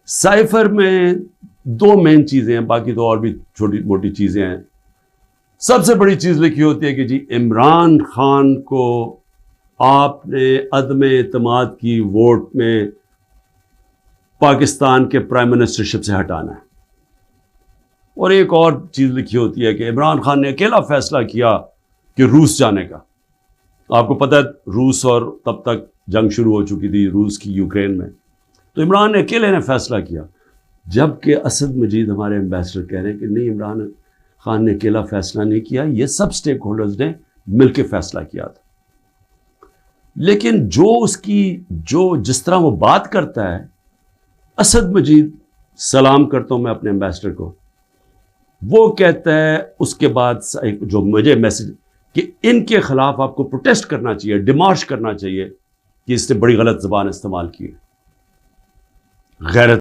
Cipher میں دو مین چیزیں ہیں، باقی تو اور بھی چھوٹی موٹی چیزیں ہیں. سب سے بڑی چیز لکھی ہوتی ہے کہ جی عمران خان کو آپ نے عدم اعتماد کی ووٹ میں پاکستان کے پرائم منسٹرشپ سے ہٹانا ہے. اور ایک اور چیز لکھی ہوتی ہے کہ عمران خان نے اکیلا فیصلہ کیا کہ روس جانے کا. آپ کو پتہ ہے روس اور تب تک جنگ شروع ہو چکی تھی روس کی یوکرین میں، تو عمران نے اکیلے نے فیصلہ کیا. جبکہ اسد مجید ہمارے ایمبیسڈر کہہ رہے ہیں کہ نہیں، عمران خان نے اکیلا فیصلہ نہیں کیا، یہ سب سٹیک ہولڈرز نے مل کے فیصلہ کیا تھا. لیکن جس طرح وہ بات کرتا ہے، اسد مجید، سلام کرتا ہوں میں اپنے ایمبیسڈر کو، وہ کہتا ہے اس کے بعد جو مجھے میسج کہ ان کے خلاف آپ کو پروٹیسٹ کرنا چاہیے، ڈیمارش کرنا چاہیے کہ اس نے بڑی غلط زبان استعمال کی ہے. غیرت